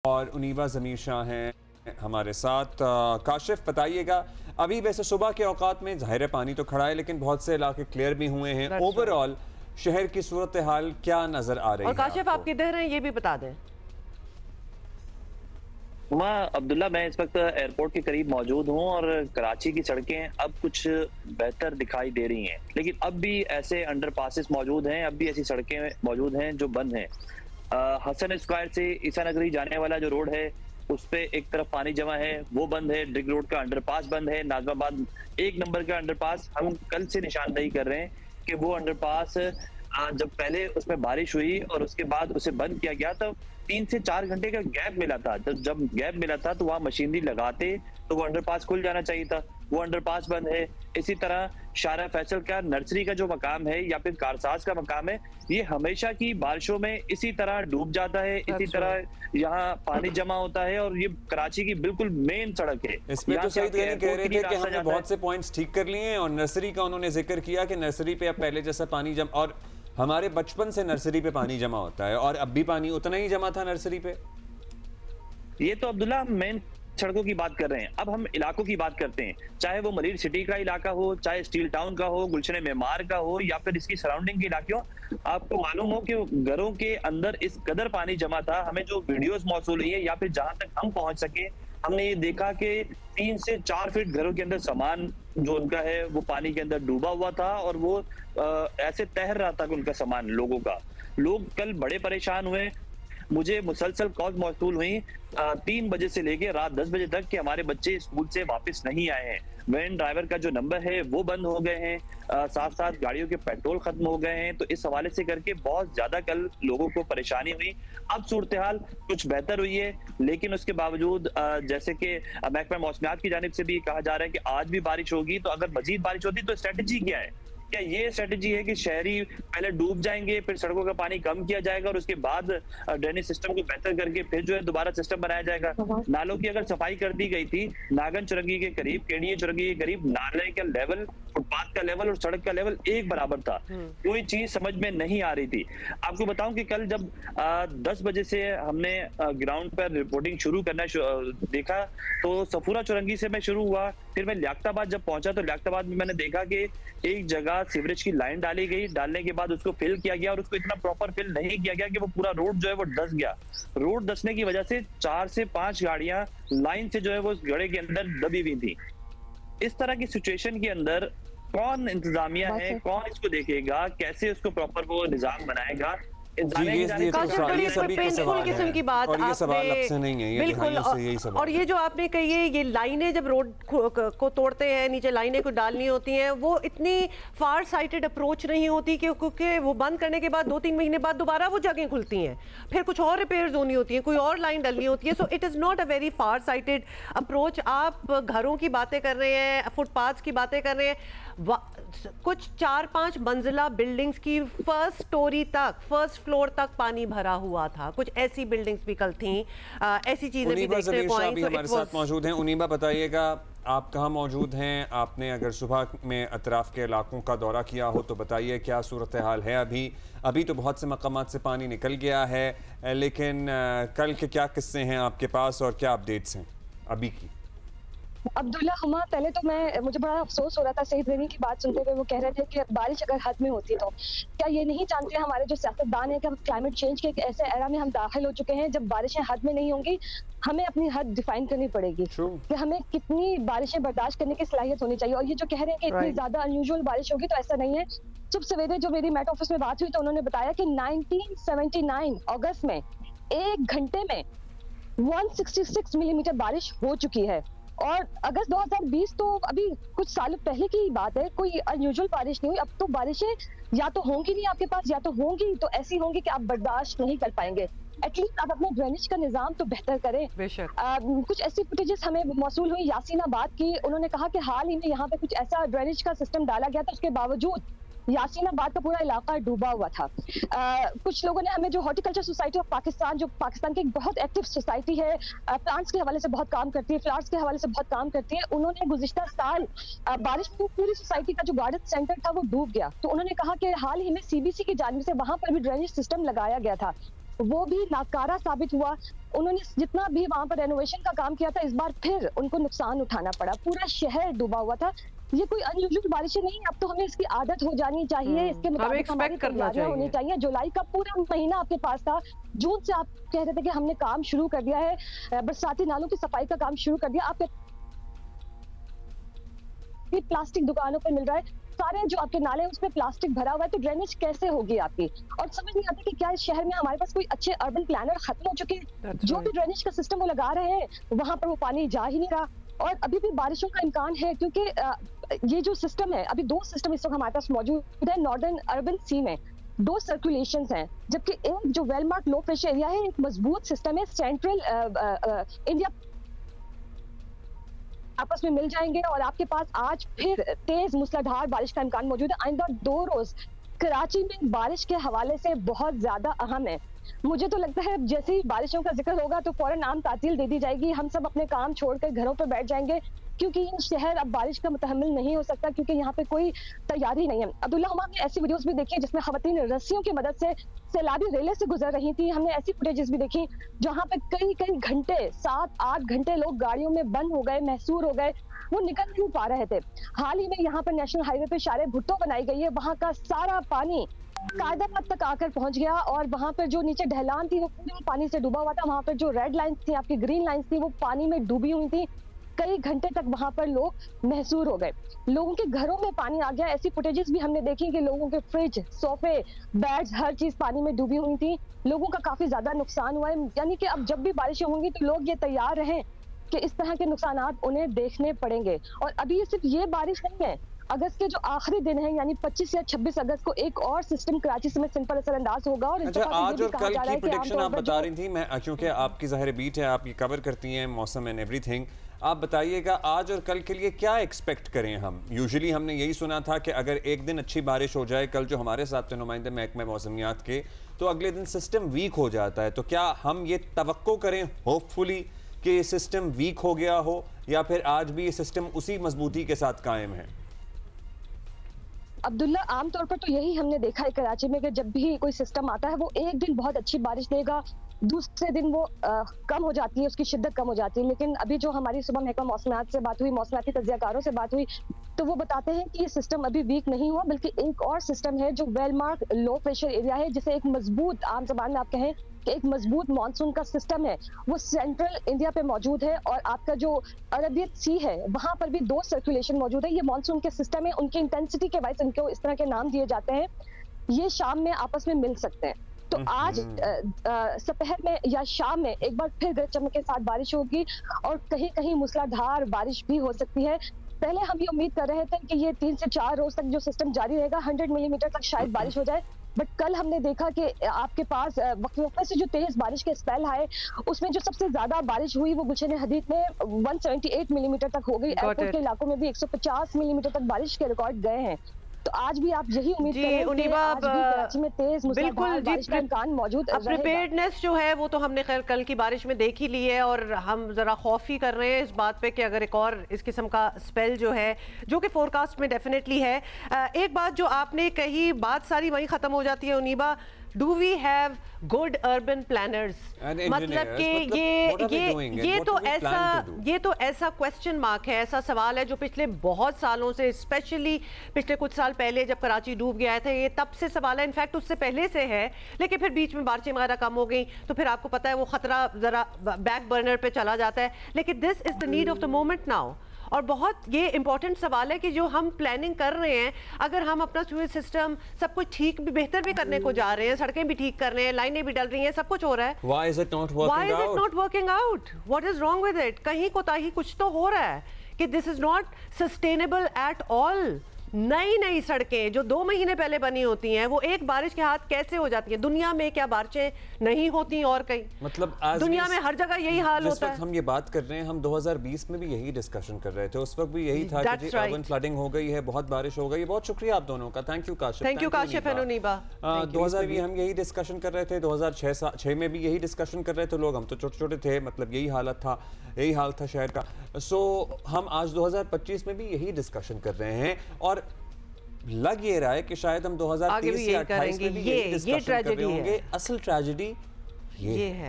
और उनीबा ज़मीर शाह हैं हमारे साथ। काशिफ बताइएगा, अभी वैसे सुबह के औकात में ज़ाहिर है पानी तो खड़ा है लेकिन बहुत से इलाके क्लियर भी हुए हैं। ओवरऑल शहर की सूरत हाल क्या नजर आ रही है? और काशिफ आप किधर हैं ये भी बता दें। अब्दुल्ला, मैं इस वक्त एयरपोर्ट के करीब मौजूद हूं और कराची की सड़कें अब कुछ बेहतर दिखाई दे रही हैं, लेकिन अब भी ऐसे अंडरपासेस मौजूद हैं, अब भी ऐसी सड़कें मौजूद हैं जो बंद हैं। हसन स्क्वायर से ईसा नगरी जाने वाला जो रोड है उस पे एक तरफ पानी जमा है, वो बंद है। ड्रिग रोड का अंडरपास बंद है। नाजमाबाद 1 नंबर का अंडरपास हम कल से निशानदेही कर रहे हैं कि वो अंडरपास जब पहले उसमें बारिश हुई और उसके बाद उसे बंद किया गया तो 3 से 4 घंटे का गैप मिला था। जब गैप मिला था तो वहां मशीनरी लगाते तो वो अंडरपास खुल जाना चाहिए था, वो अंडरपास बंद है। इसी तरह शारा फैसल का नर्सरी का जो मकाम है या फिर कारसाज का मकाम है, ये हमेशा की बारिशों में इसी तरह डूब जाता है, इसी तरह यहाँ पानी जमा होता है और ये कराची की बिल्कुल मेन सड़क है। इसमें तो सही कह रहे थे कि हमने बहुत से पॉइंट्स ठीक कर लिए हैं और नर्सरी का उन्होंने जिक्र किया कि नर्सरी पे अब पहले जैसा पानी जमा, और हमारे बचपन से नर्सरी पे पानी जमा होता है और अब भी पानी उतना ही जमा था नर्सरी पे। ये तो अब्दुल्ला मेन सड़कों की बात कर रहे हैं, अब हम इलाकों की बात करते हैं। चाहे वो मरीर सिटी का इलाका हो, चाहे स्टील टाउन का हो, गुलशन मेमार का हो या फिर इसकी सराउंडिंग के इलाके हो, आपको मालूम हो कि घरों के अंदर इस कदर पानी जमा था। हमें जो वीडियोस मौसूल हुई है या फिर जहां तक हम पहुंच सके, हमने ये देखा कि 3 से 4 फीट घरों के अंदर सामान जो उनका है वो पानी के अंदर डूबा हुआ था और वो ऐसे तैर रहा था कि उनका सामान लोगों का। लोग कल बड़े परेशान हुए। मुझे मुसलसल कॉल मौसूल हुई 3 बजे से लेके रात 10 बजे तक कि हमारे बच्चे स्कूल से वापस नहीं आए हैं। वैन ड्राइवर का जो नंबर है वो बंद हो गए हैं, साथ साथ गाड़ियों के पेट्रोल खत्म हो गए हैं। तो इस हवाले से करके बहुत ज्यादा कल लोगों को परेशानी हुई। अब सूरत हाल कुछ बेहतर हुई है, लेकिन उसके बावजूद जैसे कि महकमा मौसमियात की जानिब से भी कहा जा रहा है कि आज भी बारिश होगी, तो अगर मजीद बारिश होती तो स्ट्रेटेजी क्या है? क्या ये स्ट्रेटेजी है कि शहरी पहले डूब जाएंगे, फिर सड़कों का पानी कम किया जाएगा और उसके बाद ड्रेनेज सिस्टम को बेहतर करके फिर जो है दोबारा सिस्टम बनाया जाएगा? नालों की अगर सफाई कर दी गई थी, नागन चुरंगी के करीब, केडीए चुरंगी के करीब नाले का लेवल, फुटपाथ का लेवल और सड़क का लेवल एक बराबर था। कोई चीज समझ में नहीं आ रही थी। आपको बताऊं कि कल जब 10 बजे से हमने ग्राउंड पर रिपोर्टिंग शुरू करना देखा तो सफूरा चुरंगी से मैं शुरू हुआ, फिर मैं लियाकताबाद जब पहुंचा तो लियाकताबाद में मैंने देखा कि एक जगह सीवरेज की लाइन डाली गई, डालने के बाद उसको फिल किया गया और उसको इतना प्रॉपर फिल नहीं किया गया कि वो पूरा रोड जो है वो धंस गया। रोड धंसने की वजह से 4 से 5 गाड़ियां लाइन से जो है वो उस गड्ढे के अंदर दबी हुई थी। इस तरह की सिचुएशन के अंदर कौन इंतजामिया है, कौन इसको देखेगा, कैसे उसको प्रॉपर वो निजाम बनाएगा? किस्म की बात और ये सवाल आपसे नहीं है, ये बिल्कुल। और ये जो आपने कही है, ये लाइनें जब रोड को तोड़ते हैं, नीचे लाइनें को डालनी होती हैं, वो इतनी फार साइटेड अप्रोच नहीं होती क्योंकि वो बंद करने के बाद 2-3 महीने बाद दोबारा वो जगह खुलती हैं, फिर कुछ और रिपेयर्स होनी होती हैं, कोई और लाइन डलनी होती है। So it is not a very far sighted approach. आप घरों की बातें कर रहे हैं, फुटपाथ की बातें कर रहे हैं, कुछ 4-5 मंजिला बिल्डिंग्स की फर्स्ट फ्लोर तक पानी भरा हुआ था। कुछ ऐसी बिल्डिंग्स भी कल थी, ऐसी चीजें भी देखने को आई। हमारे साथ मौजूद हैं। उनीबा, बताइएगा आप कहाँ मौजूद हैं? आपने अगर सुबह में अतराफ के इलाकों का दौरा किया हो तो बताइए क्या सूरत हाल है। अभी तो बहुत से मकामात से पानी निकल गया है, लेकिन कल के क्या किस्से हैं आपके पास और क्या अपडेट्स हैं अभी की? अब्दुल्ला, पहले तो मुझे बड़ा अफसोस हो रहा था सईद गनी की बात सुनते हुए। वो कह रहे थे कि बारिश अगर हद में होती तो क्या ये नहीं जानते हमारे जो सियासतदान है कि हम क्लाइमेट चेंज के एक ऐसे एरा में हम दाखिल हो चुके हैं जब बारिशें हद में नहीं होंगी। हमें अपनी हद डिफाइन करनी पड़ेगी कि हमें कितनी बारिशें बर्दाश्त करने की सलाहियत होनी चाहिए। और ये जो कह रहे हैं कि इतनी ज्यादा अनयूजुअल बारिश होगी, तो ऐसा नहीं है। सुबह सवेरे जो मेरी मेट ऑफिस में बात हुई तो उन्होंने बताया कि 1979 अगस्त में 1 घंटे में 166 मिलीमीटर बारिश हो चुकी है। और अगस्त 2020 तो अभी कुछ साल पहले की बात है, कोई अनयूजुअल बारिश नहीं हुई। अब तो बारिशें या तो होंगी नहीं आपके पास, या तो होंगी तो ऐसी होंगी कि आप बर्दाश्त नहीं कर पाएंगे। एटलीस्ट आप अपने ड्रेनेज का निजाम तो बेहतर करें। कुछ ऐसी फुटेजेस हमें मौसूल हुई यासीनाबाद की। उन्होंने कहा कि हाल ही में यहाँ पे कुछ ऐसा ड्रेनेज का सिस्टम डाला गया था, उसके बावजूद यासीनाबाद का पूरा इलाका डूबा हुआ था। कुछ लोगों ने हमें जो हॉर्टिकल्चर सोसाइटी ऑफ पाकिस्तान, जो पाकिस्तान की एक बहुत एक्टिव सोसाइटी है, प्लांट्स के हवाले से बहुत काम करती है, फ्लावर्स के हवाले से बहुत काम करती है, उन्होंने गुज़िश्ता साल बारिश में पूरी सोसाइटी का जो गार्डन सेंटर था वो डूब गया। तो उन्होंने कहा कि हाल ही में CBC की जानिब से वहां पर भी ड्रेनेज सिस्टम लगाया गया था। वो भी नाकारा साबित हुआ। उन्होंने जितना भी वहां पर रेनोवेशन का काम किया था, इस बार फिर उनको नुकसान उठाना पड़ा। पूरा शहर डूबा हुआ था। ये कोई अनयूजुअल बारिश नहीं है, अब तो हमें इसकी आदत हो जानी चाहिए। इसके मुताबिक हमारी तैयारियां होनी चाहिए। जुलाई का पूरा महीना आपके पास था, जून से आप कह रहे थे कि हमने काम शुरू कर दिया है, बरसाती नालों की सफाई का काम शुरू कर दिया। आप प्लास्टिक दुकानों पर मिल रहा है, सारे जो आपके नाले हैं उसमें प्लास्टिक भरा हुआ है, तो ड्रेनेज कैसे होगी आपकी? और समझ नहीं आता कि क्या इस शहर में हमारे पास कोई अच्छे अर्बन प्लानर खत्म हो चुके हैं? जो भी ड्रेनेज का सिस्टम वो लगा रहे हैं वहां पर वो पानी जा ही नहीं रहा। और अभी भी बारिशों का इम्कान है, क्योंकि ये जो सिस्टम है, अभी 2 सिस्टम इस वक्त हमारे पास मौजूद है। नॉर्दर्न अर्बन सी में 2 सर्कुलेशंस हैं, जबकि एक जो well mark low pressure area है, एक मजबूत सिस्टम है। सेंट्रल इंडिया आपस में मिल जाएंगे और आपके पास आज फिर तेज मूसलाधार बारिश का इम्कान मौजूद है। आइंदा 2 रोज कराची में बारिश के हवाले से बहुत ज्यादा अहम है। मुझे तो लगता है जैसे ही बारिशों का जिक्र होगा तो फौरन आम तातील दे दी जाएगी, हम सब अपने काम छोड़कर घरों पर बैठ जाएंगे, क्योंकि ये शहर अब बारिश का मुतहम्मिल नहीं हो सकता, क्योंकि यहाँ पे कोई तैयारी नहीं है। अब्दुल्ला, हमने ऐसी वीडियोस भी देखी जिसमें खवातीन रस्सियों की मदद से सैलाबी रेले से गुजर रही थी। हमने ऐसी फुटेजेस भी देखी जहाँ पे कई घंटे, 7-8 घंटे लोग गाड़ियों में बंद हो गए, महसूर हो गए, वो निकल नहीं पा रहे थे। हाल ही में यहाँ पर नेशनल हाईवे पे शारे भुट्टो बनाई गई है, वहाँ का सारा पानी कायदाबाद तक आकर पहुंच गया और वहां पर जो नीचे ढलान थी वो पूरी पानी से डूबा हुआ था। वहां पर जो रेड लाइंस थी, आपकी ग्रीन लाइंस थी, वो पानी में डूबी हुई थी। कई घंटे तक वहां पर लोग महसूर हो गए, लोगों के घरों में पानी आ गया। ऐसी फुटेजेस भी हमने देखी कि लोगों के फ्रिज, सोफे, बेड्स, हर चीज पानी में डूबी हुई थी। लोगों का काफी ज्यादा नुकसान हुआ है। यानी कि अब जब भी बारिशें होंगी तो लोग ये तैयार रहें कि इस तरह के नुकसानात उन्हें देखने पड़ेंगे। और अभी ये सिर्फ ये बारिश नहीं है, अगस्त के जो आखिरी दिन है यानी 25 या 26 अगस्त को एक और सिस्टम कराची समेत सिंपल असरअंदाज होगा। और अच्छा, आज और कल की प्रेडिक्शन आप बता रही थी, मैं क्योंकि आपकी ज़ाहिर बीट है, आप ये कवर करती हैं मौसम एंड एवरीथिंग, आप बताइएगा आज और कल के लिए क्या एक्सपेक्ट करें हम? यूजुअली हमने यही सुना था कि अगर एक दिन अच्छी बारिश हो जाए, कल जो हमारे साथ थे नुमाइंदे महकमे मौसमियात के, तो अगले दिन सिस्टम वीक हो जाता है। तो क्या हम ये तवक्को करें होपफुली कि ये सिस्टम वीक हो गया हो, या फिर आज भी ये सिस्टम उसी मजबूती के साथ कायम है? अब्दुल्ला, आमतौर पर तो यही हमने देखा है कराची में कि जब भी कोई सिस्टम आता है वो एक दिन बहुत अच्छी बारिश देगा, दूसरे दिन वो कम हो जाती है, उसकी शिद्दत कम हो जाती है। लेकिन अभी जो हमारी सुबह महकमा मौसमियात से बात हुई, मौसमियाती तज्जियाकारों से बात हुई, तो वो बताते हैं कि ये सिस्टम अभी वीक नहीं हुआ, बल्कि एक और सिस्टम है जो well mark low pressure area है, जिसे एक मजबूत, आम जबान में आप कहें कि एक मजबूत मानसून का सिस्टम है, वो सेंट्रल इंडिया पे मौजूद है। और आपका जो अरबियत सी है वहां पर भी 2 सर्कुलेशन मौजूद है। ये मानसून के सिस्टम है, उनकी इंटेंसिटी के वजह से इनको इस तरह के नाम दिए जाते हैं। ये शाम में आपस में मिल सकते हैं। तो आज दोपहर में या शाम में एक बार फिर गरज चमक के साथ बारिश होगी और कहीं कहीं मूसलाधार बारिश भी हो सकती है। पहले हम ये उम्मीद कर रहे थे कि ये 3 से 4 रोज तक जो सिस्टम जारी रहेगा, 100 मिलीमीटर तक शायद बारिश हो जाए, बट कल हमने देखा कि आपके पास वक्फे से जो तेज बारिश के स्पेल आए, उसमें जो सबसे ज्यादा बारिश हुई वो गुलशन हदीद में 178 मिलीमीटर तक हो गई। एयरपोर्ट के इलाकों में भी 150 मिलीमीटर तक बारिश के रिकॉर्ड गए हैं। तो आज भी आप यही उम्मीद करें कि आज भी कराची में तेज मूसलाधार बारिश का इम्कान मौजूद रहेगा। प्रिपेयर्डनेस जो है वो तो हमने खैर कल की बारिश में देख ही ली है, और हम जरा खौफ ही कर रहे हैं इस बात पे कि अगर एक और इस किस्म का स्पेल जो है, जो कि फोरकास्ट में डेफिनेटली है। एक बात जो आपने कही, बात सारी वहीं खत्म हो जाती है उनीबा, do we have good urban planners? मतलब कि ये तो ऐसा क्वेश्चन मार्क है, ऐसा सवाल है जो पिछले बहुत सालों से, स्पेशली पिछले कुछ साल पहले जब कराची डूब गया था, ये तब से सवाल है, इनफैक्ट उससे पहले से है, लेकिन फिर बीच में बारिशें वगैरह कम हो गई तो फिर आपको पता है वो खतरा जरा बैक बर्नर पे चला जाता है। लेकिन this is the need of the moment now. और बहुत ये इंपॉर्टेंट सवाल है कि जो हम प्लानिंग कर रहे हैं, अगर हम अपना सीवेज सिस्टम सब कुछ ठीक भी, बेहतर भी करने को जा रहे हैं, सड़कें भी ठीक कर रहे हैं, लाइनें भी डल रही हैं, सब कुछ हो रहा है, Why is it not working out? What is wrong with it? कहीं कोताही कुछ तो हो रहा है कि this is not sustainable at all. नई सड़कें जो 2 महीने पहले बनी होती हैं, वो एक बारिश के हाथ कैसे हो जाती हैं? दुनिया में क्या बारिशें नहीं होती? और कहीं मतलब दुनिया में हर जगह यही हाल होता है। हम ये बात कर रहे हैं, हम 2020 में भी यही डिस्कशन कर रहे थे, उस वक्त भी यही था कि अर्बन फ्लडिंग हो गई है, बहुत बारिश हो गई है। बहुत शुक्रिया आप दोनों का, thank you Kashif and Uniba. 2020 हम यही डिस्कशन कर रहे थे, 2006 में भी यही डिस्कशन कर रहे थे लोग, हम तो छोटे छोटे थे, मतलब यही हालत था, यही हाल था शहर का। सो हम आज 2025 में भी यही डिस्कशन कर रहे हैं, और लग ये रहा है कि शायद हम 2030 से 28 में भी यही डिस्कशन कर रहे होंगे। असल ट्रेजेडी ये ये है